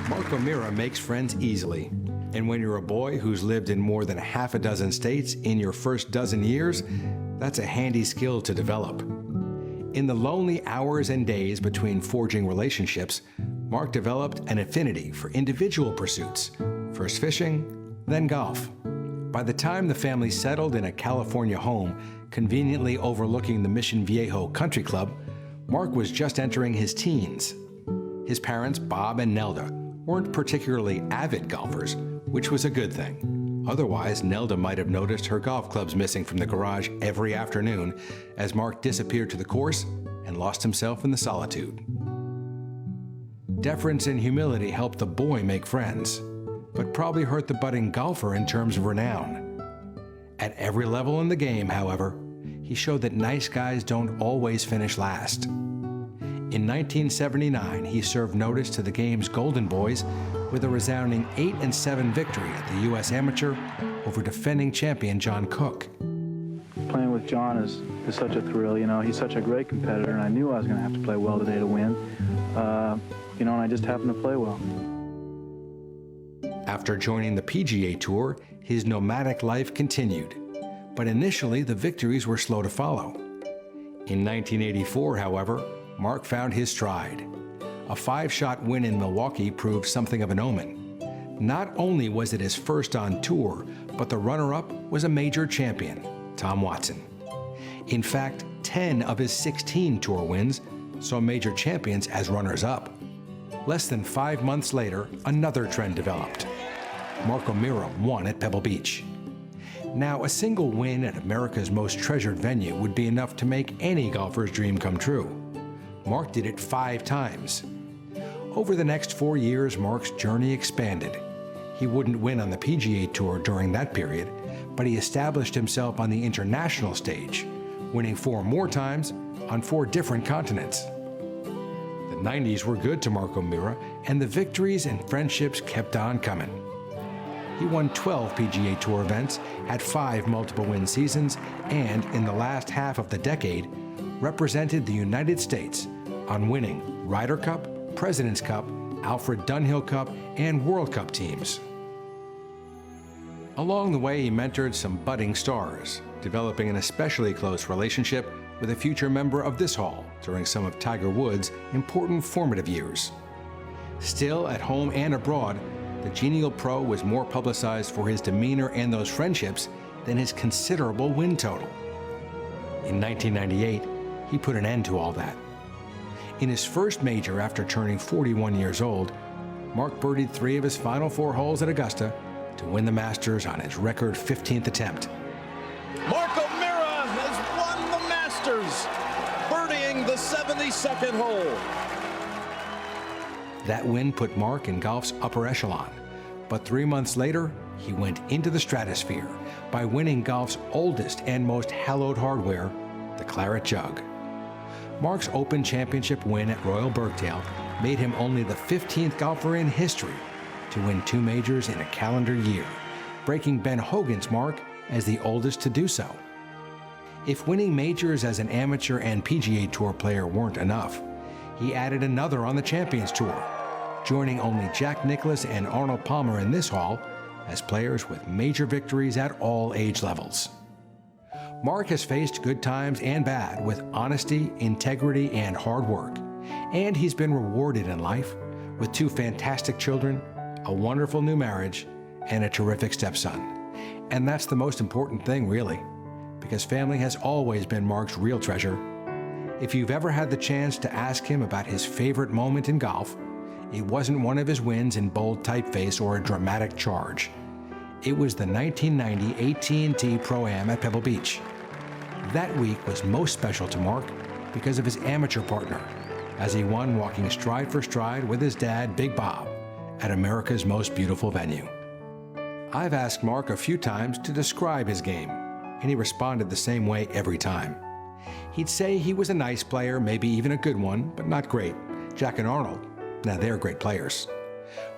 Meara makes friends easily. And when you're a boy who's lived in more than half a dozen states in your first dozen years, that's a handy skill to develop. In the lonely hours and days between forging relationships, Mark developed an affinity for individual pursuits, first fishing, then golf. By the time the family settled in a California home conveniently overlooking the Mission Viejo Country Club, Mark was just entering his teens. His parents, Bob and Nelda, weren't particularly avid golfers, which was a good thing. Otherwise, Nelda might have noticed her golf clubs missing from the garage every afternoon as Mark disappeared to the course and lost himself in the solitude. Deference and humility helped the boy make friends, but probably hurt the budding golfer in terms of renown. At every level in the game, however, he showed that nice guys don't always finish last. In 1979, he served notice to the game's Golden Boys with a resounding 8-7 victory at the U.S. Amateur over defending champion John Cook. Playing with John is such a thrill. You know, he's such a great competitor, and I knew I was going to have to play well today to win. And I just happened to play well. After joining the PGA Tour, his nomadic life continued. But initially, the victories were slow to follow. In 1984, however, Mark found his stride. A 5-shot win in Milwaukee proved something of an omen. Not only was it his first on tour, but the runner-up was a major champion, Tom Watson. In fact, 10 of his 16 tour wins saw major champions as runners-up. Less than 5 months later, another trend developed. Mark Meara won at Pebble Beach. Now, a single win at America's most treasured venue would be enough to make any golfer's dream come true. Mark did it 5 times. Over the next 4 years, Mark's journey expanded. He wouldn't win on the PGA Tour during that period, but he established himself on the international stage, winning 4 more times on 4 different continents. The 90s were good to Mark Meara, and the victories and friendships kept on coming. He won 12 PGA Tour events, had 5 multiple-win seasons, and in the last half of the decade, represented the United States on winning Ryder Cup, President's Cup, Alfred Dunhill Cup, and World Cup teams. Along the way, he mentored some budding stars, developing an especially close relationship with a future member of this hall during some of Tiger Woods' important formative years. Still, at home and abroad, the genial pro was more publicized for his demeanor and those friendships than his considerable win total. In 1998, he put an end to all that. In his first major after turning 41 years old, Mark birdied 3 of his final 4 holes at Augusta to win the Masters on his record 15th attempt. Mark Meara has won the Masters, birdieing the 72nd hole. That win put Mark in golf's upper echelon, but 3 months later, he went into the stratosphere by winning golf's oldest and most hallowed hardware, the Claret Jug. Mark's Open Championship win at Royal Birkdale made him only the 15th golfer in history to win 2 majors in a calendar year, breaking Ben Hogan's mark as the oldest to do so. If winning majors as an amateur and PGA Tour player weren't enough, he added another on the Champions Tour, joining only Jack Nicklaus and Arnold Palmer in this hall as players with major victories at all age levels. Mark has faced good times and bad with honesty, integrity, and hard work. And he's been rewarded in life with 2 fantastic children, a wonderful new marriage, and a terrific stepson. And that's the most important thing, really, because family has always been Mark's real treasure. If you've ever had the chance to ask him about his favorite moment in golf, it wasn't one of his wins in bold typeface or a dramatic charge. It was the 1990 AT&T Pro-Am at Pebble Beach. That week was most special to Mark because of his amateur partner, as he won walking stride for stride with his dad, Big Bob, at America's most beautiful venue. I've asked Mark a few times to describe his game, and he responded the same way every time. He'd say he was a nice player, maybe even a good one, but not great. Jack and Arnold, now they're great players.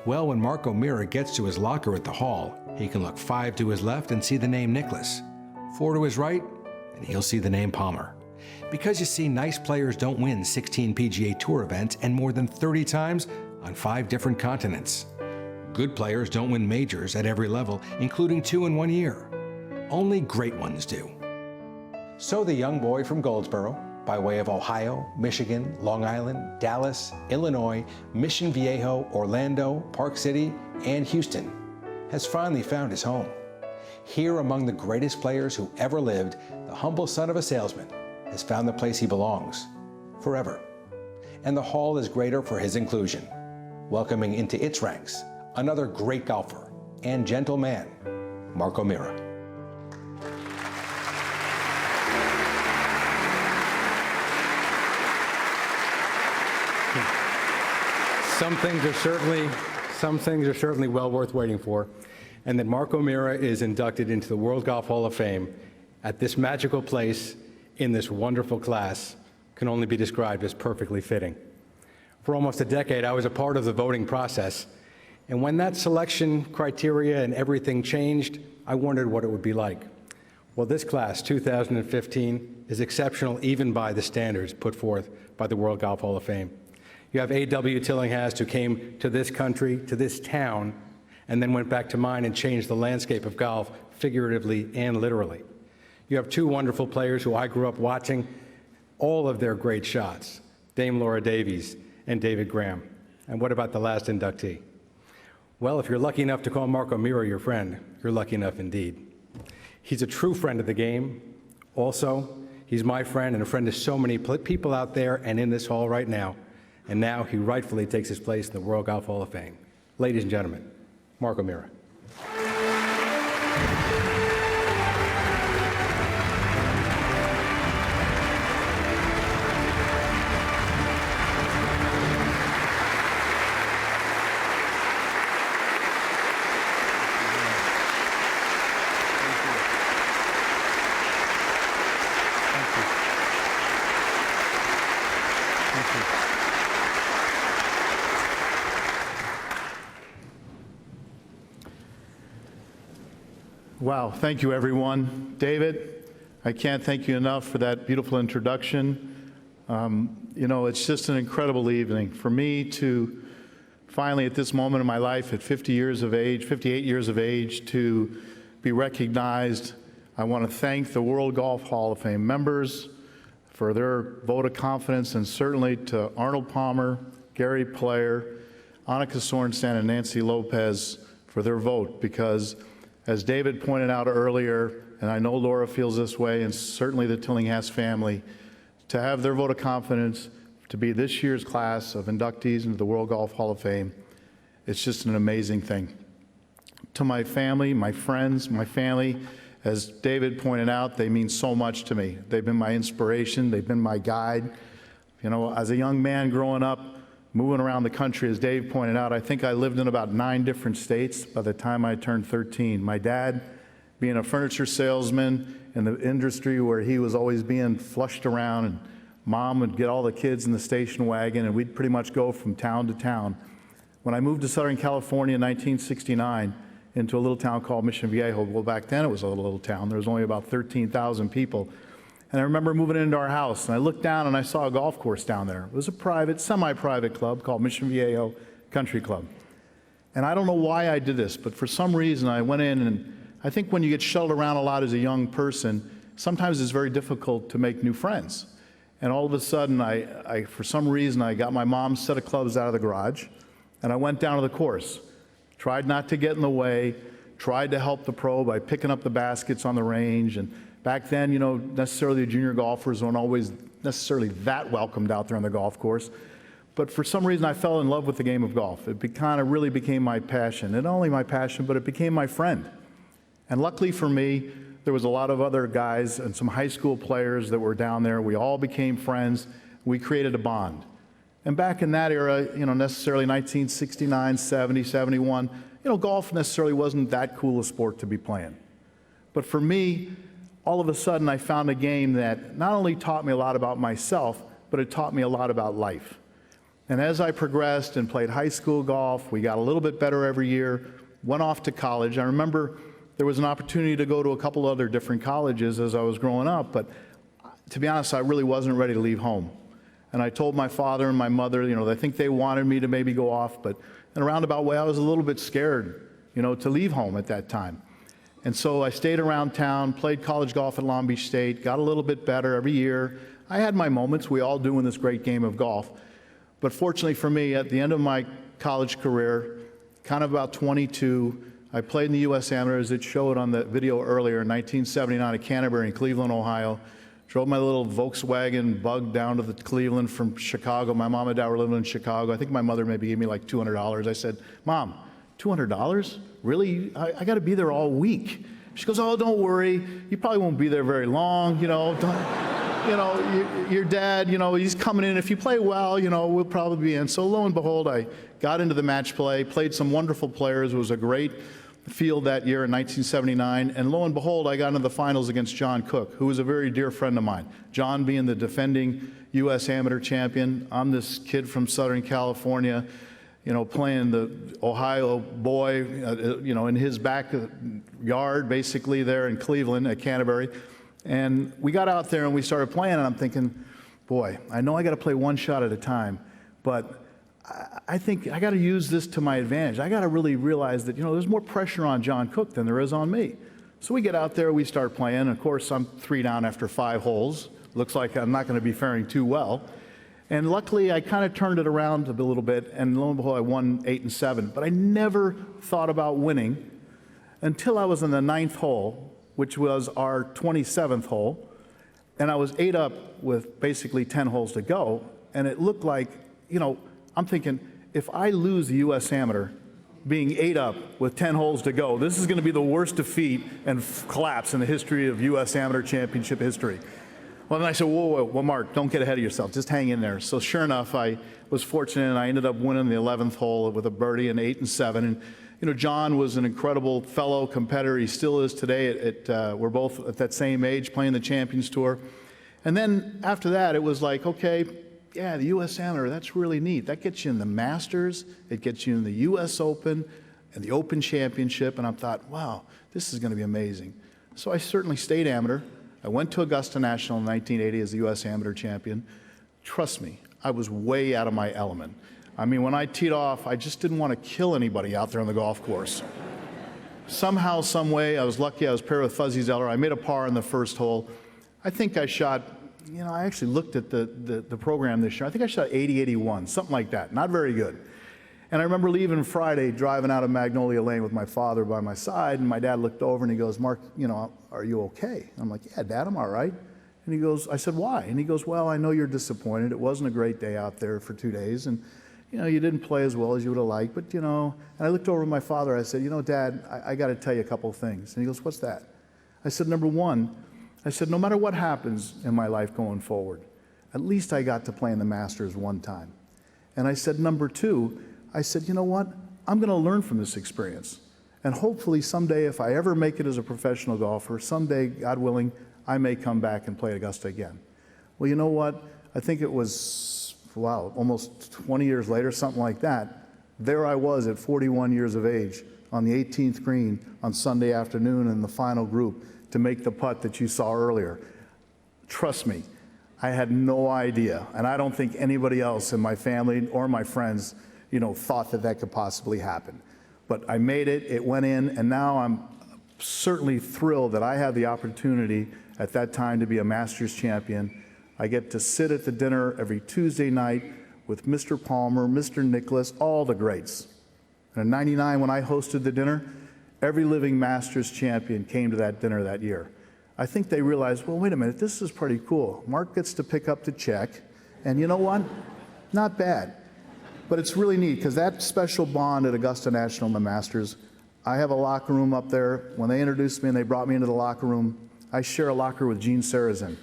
Well, when Mark Meara gets to his locker at the hall, he can look 5 to his left and see the name Nicklaus, 4 to his right, and he'll see the name Palmer. Because you see, nice players don't win 16 PGA Tour events, and more than 30 times on 5 different continents. Good players don't win majors at every level, including 2 in 1 year. Only great ones do. So the young boy from Goldsboro, by way of Ohio, Michigan, Long Island, Dallas, Illinois, Mission Viejo, Orlando, Park City, and Houston, has finally found his home. Here among the greatest players who ever lived, the humble son of a salesman has found the place he belongs, forever. And the hall is greater for his inclusion, welcoming into its ranks another great golfer and gentle man, Meara. Some things are certainly well worth waiting for, and that Meara is inducted into the World Golf Hall of Fame at this magical place in this wonderful class can only be described as perfectly fitting. For almost a decade, I was a part of the voting process, and when that selection criteria and everything changed, I wondered what it would be like. Well, this class, 2015, is exceptional even by the standards put forth by the World Golf Hall of Fame. You have A.W. Tillinghast, who came to this country, to this town, and then went back to mine and changed the landscape of golf, figuratively and literally. You have 2 wonderful players who I grew up watching all of their great shots, Dame Laura Davies and David Graham. And what about the last inductee? Well, if you're lucky enough to call Meara your friend, you're lucky enough indeed. He's a true friend of the game. Also, he's my friend and a friend to so many people out there and in this hall right now. And now he rightfully takes his place in the World Golf Hall of Fame. Ladies and gentlemen, Meara. Wow, thank you everyone. David, I can't thank you enough for that beautiful introduction. You know, it's just an incredible evening. For me to finally at this moment in my life at 58 years of age, to be recognized, I want to thank the World Golf Hall of Fame members for their vote of confidence, and certainly to Arnold Palmer, Gary Player, Annika Sorenstam, and Nancy Lopez for their vote, because as David pointed out earlier, and I know Laura feels this way, and certainly the Tillinghast family, to have their vote of confidence to be this year's class of inductees into the World Golf Hall of Fame, it's just an amazing thing. To my family, my friends, my family, as David pointed out, they mean so much to me. They've been my inspiration, they've been my guide. You know, as a young man growing up, moving around the country, as Dave pointed out, I think I lived in about 9 different states by the time I turned 13. My dad, being a furniture salesman in the industry where he was always being flushed around, and Mom would get all the kids in the station wagon, and we'd pretty much go from town to town. When I moved to Southern California in 1969, into a little town called Mission Viejo, well, back then it was a little town. There was only about 13,000 people. And I remember moving into our house, and I looked down and I saw a golf course down there. It was a private, semi-private club called Mission Viejo Country Club. And I don't know why I did this, but for some reason I went in, and I think when you get shuttled around a lot as a young person, sometimes it's very difficult to make new friends. And all of a sudden, for some reason, I got my mom's set of clubs out of the garage, and I went down to the course. Tried not to get in the way, tried to help the pro by picking up the baskets on the range. And back then, you know, necessarily the junior golfers weren't always necessarily that welcomed out there on the golf course. But for some reason, I fell in love with the game of golf. It kind of really became my passion. And not only my passion, but it became my friend. And luckily for me, there was a lot of other guys and some high school players that were down there. We all became friends. We created a bond. And back in that era, you know, necessarily 1969, 70, 71, you know, golf necessarily wasn't that cool a sport to be playing. But for me, all of a sudden I found a game that not only taught me a lot about myself, but it taught me a lot about life. And as I progressed and played high school golf, we got a little bit better every year, went off to college. I remember there was an opportunity to go to a couple other different colleges as I was growing up, but to be honest, I really wasn't ready to leave home. And I told my father and my mother, I think they wanted me to maybe go off, but in a roundabout way, I was a little bit scared, to leave home at that time. And so I stayed around town, played college golf at Long Beach State, got a little bit better every year. I had my moments, we all do in this great game of golf. But fortunately for me, at the end of my college career, kind of about 22, I played in the U.S. Amateur, as it showed on the video earlier, in 1979 at Canterbury in Cleveland, Ohio. Drove my little Volkswagen Bug down to Cleveland from Chicago. My mom and dad were living in Chicago. I think my mother maybe gave me like $200. I said, Mom, $200? Really? I got to be there all week. She goes, oh, don't worry. You probably won't be there very long. Your dad, he's coming in. If you play well, we'll probably be in. So lo and behold, I got into the match play, played some wonderful players. It was a great field that year in 1979, and lo and behold, I got into the finals against John Cook, who was a very dear friend of mine. John being the defending U.S. amateur champion. I'm this kid from Southern California, playing the Ohio boy, in his backyard, basically there in Cleveland at Canterbury. And we got out there and we started playing, and I'm thinking, boy, I know I got to play one shot at a time, but I think I got to use this to my advantage. I got to really realize that, there's more pressure on John Cook than there is on me. So we get out there, we start playing. Of course, I'm 3 down after 5 holes. Looks like I'm not going to be faring too well. And luckily, I kind of turned it around a little bit, and lo and behold, I won 8 and 7. But I never thought about winning until I was in the 9th hole, which was our 27th hole. And I was 8 up with basically 10 holes to go. And it looked like, I'm thinking, if I lose the U.S. Amateur being 8 up with 10 holes to go, this is going to be the worst defeat and collapse in the history of U.S. Amateur Championship history. Well, then I said, whoa, Mark, don't get ahead of yourself. Just hang in there. So sure enough, I was fortunate, and I ended up winning the 11th hole with a birdie and 8 and 7. And, John was an incredible fellow competitor. He still is today. We're both at that same age playing the Champions Tour. And then after that, it was like, okay, yeah, the U.S. Amateur, that's really neat. That gets you in the Masters, it gets you in the U.S. Open and the Open Championship, and I thought, wow, this is going to be amazing. So I certainly stayed amateur. I went to Augusta National in 1980 as the U.S. Amateur champion. Trust me, I was way out of my element. I mean, when I teed off, I just didn't want to kill anybody out there on the golf course. Somehow, some way, I was lucky I was paired with Fuzzy Zeller. I made a par in the first hole. I think I shot, I actually looked at the program this year. I think I shot 80, 81, something like that. Not very good. And I remember leaving Friday, driving out of Magnolia Lane with my father by my side, and my dad looked over and he goes, Mark, are you okay? I'm like, yeah, Dad, I'm all right. And he goes, I said, why? And he goes, well, I know you're disappointed. It wasn't a great day out there for 2 days, and you didn't play as well as you would have liked, but and I looked over at my father. I said, Dad, I got to tell you a couple of things. And he goes, what's that? I said, number one, no matter what happens in my life going forward, at least I got to play in the Masters one time. And I said, number two, I said, you know what? I'm going to learn from this experience. And hopefully someday, if I ever make it as a professional golfer, someday, God willing, I may come back and play at Augusta again. Well, you know what? I think it was, almost 20 years later, something like that. There I was at 41 years of age on the 18th green on Sunday afternoon in the final group to make the putt that you saw earlier. Trust me, I had no idea, and I don't think anybody else in my family or my friends, thought that could possibly happen. But I made it, it went in, and now I'm certainly thrilled that I had the opportunity at that time to be a Masters champion. I get to sit at the dinner every Tuesday night with Mr. Palmer, Mr. Nicklaus, all the greats. And in '99, when I hosted the dinner, every living Masters champion came to that dinner that year. I think they realized, well, wait a minute, this is pretty cool. Mark gets to pick up the check, and you know what? Not bad. But it's really neat, because that special bond at Augusta National and the Masters, I have a locker room up there. When they introduced me and they brought me into the locker room, I share a locker with Gene Sarazen.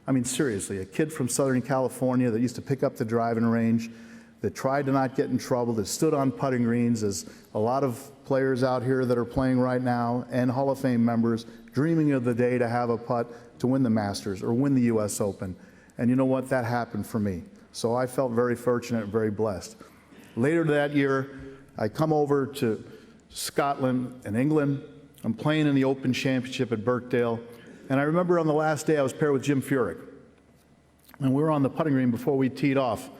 I mean, seriously, a kid from Southern California that used to pick up the driving range, that tried to not get in trouble, that stood on putting greens, as a lot of players out here that are playing right now, and Hall of Fame members, dreaming of the day to have a putt to win the Masters or win the U.S. Open. And you know what? That happened for me. So I felt very fortunate and very blessed. Later that year, I come over to Scotland and England. I'm playing in the Open Championship at Birkdale. And I remember on the last day I was paired with Jim Furyk. And we were on the putting green before we teed off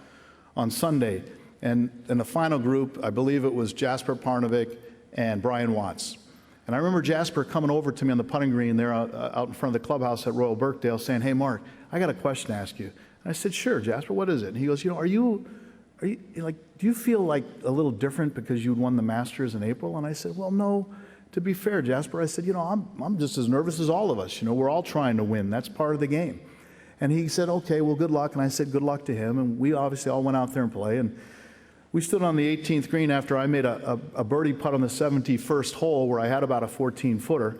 on Sunday. And in the final group, I believe it was Jasper Parnevik and Brian Watts. And I remember Jasper coming over to me on the putting green there out in front of the clubhouse at Royal Birkdale saying, "Hey, Mark, I got a question to ask you." And I said, "Sure, Jasper, what is it?" And he goes, "Are you like, do you feel like a little different because you'd won the Masters in April?" And I said, "Well, no, to be fair, Jasper," I said, I'm just as nervous as all of us. We're all trying to win. That's part of the game." And he said, "Okay, well, good luck." And I said, "Good luck to him." And we obviously all went out there and play. And we stood on the 18th green after I made a birdie putt on the 71st hole where I had about a 14-footer.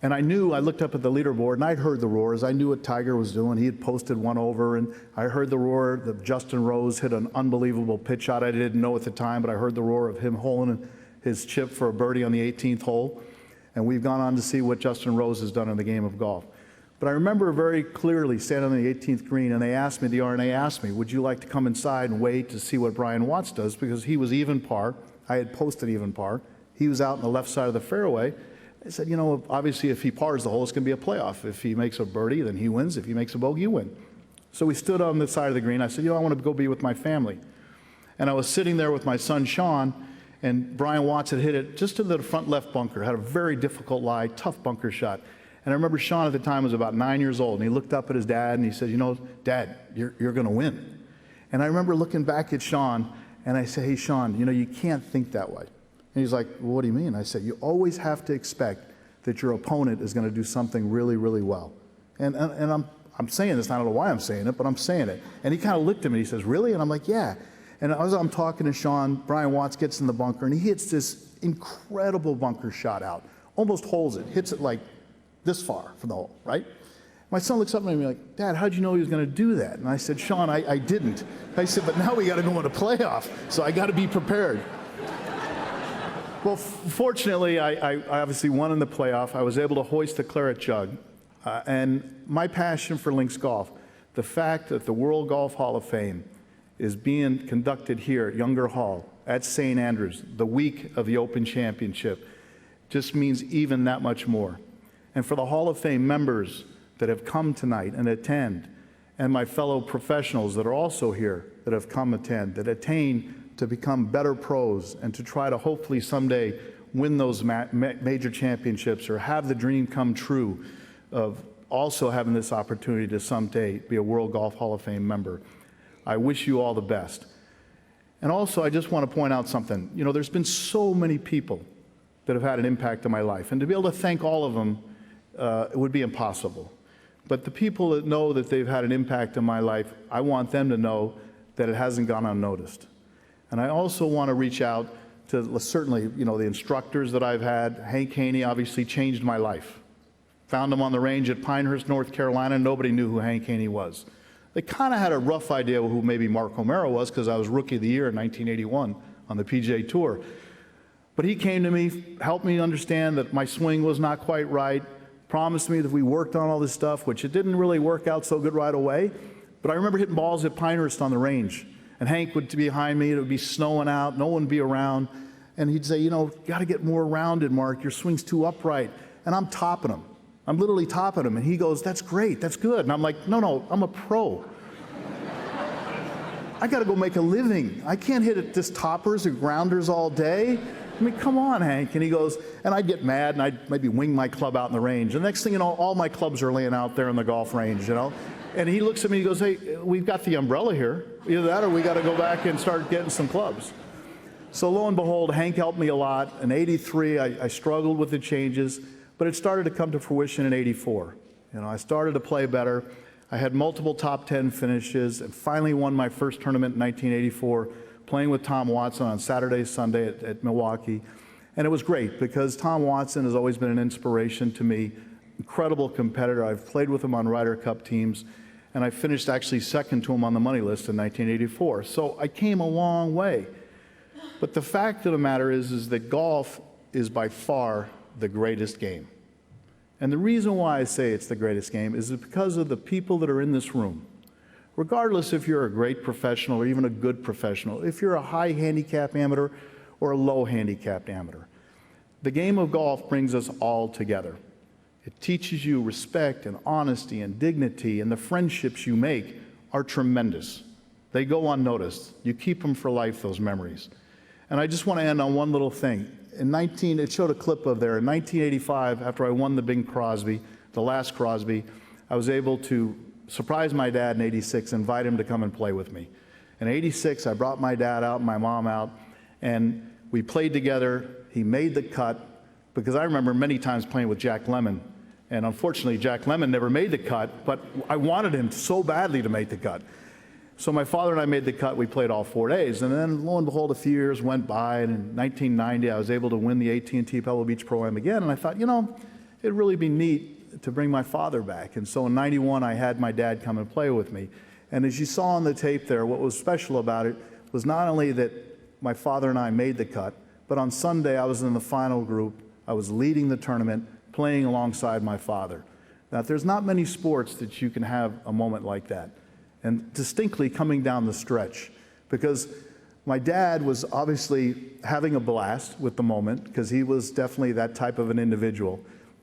And I looked up at the leaderboard, and I'd heard the roars. I knew what Tiger was doing. He had posted one over, and I heard the roar that Justin Rose hit an unbelievable pitch shot. I didn't know at the time, but I heard the roar of him holding his chip for a birdie on the 18th hole. And we've gone on to see what Justin Rose has done in the game of golf. But I remember very clearly standing on the 18th green, and the RNA asked me, "Would you like to come inside and wait to see what Brian Watts does?" Because he was even par. I had posted even par. He was out on the left side of the fairway. I said, obviously if he pars the hole, it's going to be a playoff. If he makes a birdie, then he wins. If he makes a bogey, you win. So we stood on the side of the green. I said, I want to go be with my family. And I was sitting there with my son, Sean, and Brian Watts had hit it just to the front left bunker, had a very difficult lie, tough bunker shot. And I remember Sean at the time was about 9 years old, and he looked up at his dad, and he said, "Dad, you're going to win." And I remember looking back at Sean, and I said, "Hey, Sean, you can't think that way." And he's like, "Well, what do you mean?" I said, "You always have to expect that your opponent is going to do something really, really well." And I'm saying this, I don't know why I'm saying it, but I'm saying it. And he kind of looked at me, he says, "Really?" And I'm like, "Yeah." And as I'm talking to Sean, Brian Watts gets in the bunker, and he hits this incredible bunker shot out, almost holds it, hits it like this far from the hole, right? My son looks up at me and he's like, "Dad, how'd you know he was going to do that?" And I said, "Sean, I didn't." I said, "But now we got to go in a playoff, so I got to be prepared." Well, fortunately, I obviously won in the playoff. I was able to hoist the claret jug. And my passion for links golf, the fact that the World Golf Hall of Fame is being conducted here at Younger Hall at St. Andrews, the week of the Open Championship, just means even that much more. And for the Hall of Fame members that have come tonight and attend, and my fellow professionals that are also here that have come attend, that attain to become better pros and to try to hopefully someday win those major championships or have the dream come true of also having this opportunity to someday be a World Golf Hall of Fame member. I wish you all the best. And also, I just want to point out something. There's been so many people that have had an impact on my life, and to be able to thank all of them, it would be impossible. But the people that know that they've had an impact on my life, I want them to know that it hasn't gone unnoticed. And I also want to reach out to certainly, the instructors that I've had. Hank Haney obviously changed my life. Found him on the range at Pinehurst, North Carolina. Nobody knew who Hank Haney was. They kind of had a rough idea who maybe Mark Meara was because I was Rookie of the Year in 1981 on the PGA Tour. But he came to me, helped me understand that my swing was not quite right, promised me that we worked on all this stuff, which it didn't really work out so good right away. But I remember hitting balls at Pinehurst on the range. And Hank would be behind me, it would be snowing out, no one would be around. And he'd say, you got to get more rounded, Mark, your swing's too upright. And I'm topping him. I'm literally topping him. And he goes, "That's great, that's good." And I'm like, no, I'm a pro. I got to go make a living. I can't hit at this toppers or grounders all day. I mean, come on, Hank. And he goes, and I'd get mad and I'd maybe wing my club out in the range. And the next thing you know, all my clubs are laying out there in the golf range, And he looks at me, he goes, "Hey, we've got the umbrella here. Either that or we got to go back and start getting some clubs." So lo and behold, Hank helped me a lot. In '83, I struggled with the changes, but it started to come to fruition in '84. I started to play better. I had multiple top 10 finishes and finally won my first tournament in 1984, playing with Tom Watson on Saturday, Sunday at Milwaukee. And it was great because Tom Watson has always been an inspiration to me, incredible competitor. I've played with him on Ryder Cup teams, and I finished actually second to him on the money list in 1984. So I came a long way. But the fact of the matter is that golf is by far the greatest game. And the reason why I say it's the greatest game is because of the people that are in this room. Regardless if you're a great professional or even a good professional, if you're a high handicap amateur or a low handicap amateur, the game of golf brings us all together. It teaches you respect and honesty and dignity, and the friendships you make are tremendous. They go unnoticed. You keep them for life, those memories. And I just want to end on one little thing. It showed a clip of there. In 1985, after I won the big Crosby, the last Crosby, I was able to surprise my dad in 86, invite him to come and play with me. In 86, I brought my dad out and my mom out, and we played together. He made the cut, because I remember many times playing with Jack Lemmon. And unfortunately, Jack Lemmon never made the cut, but I wanted him so badly to make the cut. So my father and I made the cut. We played all 4 days. And then, lo and behold, a few years went by, and in 1990, I was able to win the AT&T Pebble Beach Pro-Am again. And I thought, it'd really be neat to bring my father back. And so in 91, I had my dad come and play with me. And as you saw on the tape there, what was special about it was not only that my father and I made the cut, but on Sunday, I was in the final group. I was leading the tournament, playing alongside my father. Now, there's not many sports that you can have a moment like that, and distinctly coming down the stretch, because my dad was obviously having a blast with the moment, because he was definitely that type of an individual.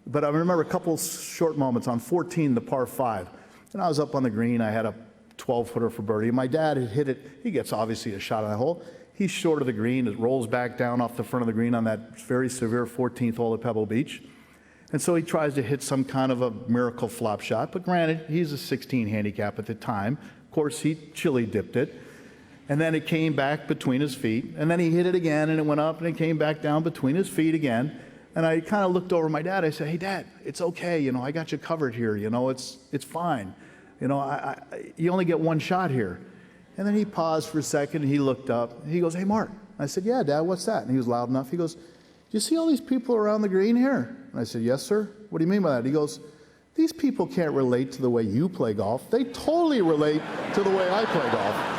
But I remember a couple short moments on 14, the par 5, and I was up on the green. I had a 12-footer for birdie. My dad had hit it. He gets obviously a shot on that hole. He's short of the green. It rolls back down off the front of the green on that very severe 14th hole at Pebble Beach. And so he tries to hit some kind of a miracle flop shot. But granted, he's a 16 handicap at the time. Of course, he chili dipped it. And then it came back between his feet. And then he hit it again, and it went up, and it came back down between his feet again. And I kind of looked over at my dad. I said, "Hey, Dad, it's okay. I got you covered here. It's fine. You only get one shot here." And then he paused for a second, and he looked up. He goes, "Hey, Mark." I said, "Yeah, Dad, what's that?" And he was loud enough. He goes, "Do you see all these people around the green here?" And I said, "Yes, sir." "What do you mean by that?" He goes, "These people can't relate to the way you play golf. They totally relate to the way I play golf."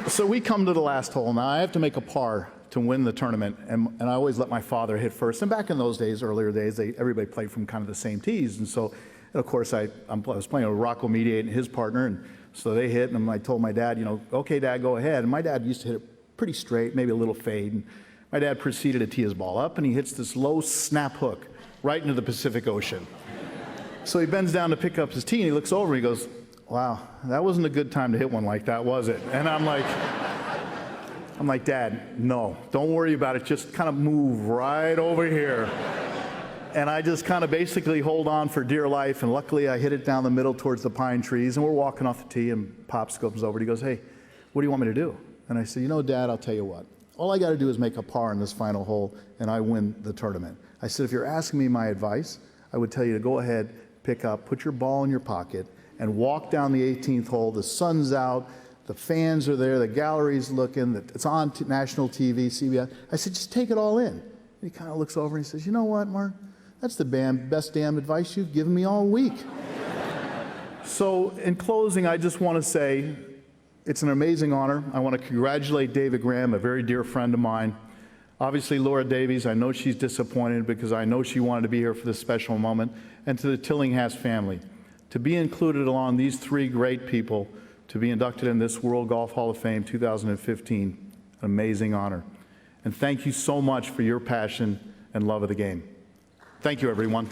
So we come to the last hole. Now, I have to make a par to win the tournament, and I always let my father hit first. And back in those days, earlier days, everybody played from kind of the same tees. And so, of course, I was playing with Rocco Mediate and his partner, and so they hit, and I told my dad, "Okay, Dad, go ahead." And my dad used to hit it pretty straight, maybe a little fade. And my dad proceeded to tee his ball up, and he hits this low snap hook right into the Pacific Ocean. So he bends down to pick up his tee, and he looks over, and he goes, "Wow, that wasn't a good time to hit one like that, was it?" And I'm like, "Dad, no, don't worry about it. Just kind of move right over here." And I just kind of basically hold on for dear life. And luckily, I hit it down the middle towards the pine trees. And we're walking off the tee, and Pops comes over. And he goes, "Hey, what do you want me to do?" And I said, "Dad, I'll tell you what. All I got to do is make a par in this final hole, and I win the tournament." I said, "If you're asking me my advice, I would tell you to go ahead, pick up, put your ball in your pocket, and walk down the 18th hole. The sun's out. The fans are there. The gallery's looking. It's on national TV, CBS. I said, "Just take it all in." And he kind of looks over and he says, "You know what, Mark? That's the best damn advice you've given me all week." So in closing, I just want to say it's an amazing honor. I want to congratulate David Graham, a very dear friend of mine. Obviously, Laura Davies, I know she's disappointed because I know she wanted to be here for this special moment. And to the Tillinghast family, to be included along these three great people, to be inducted in this World Golf Hall of Fame 2015, an amazing honor. And thank you so much for your passion and love of the game. Thank you, everyone.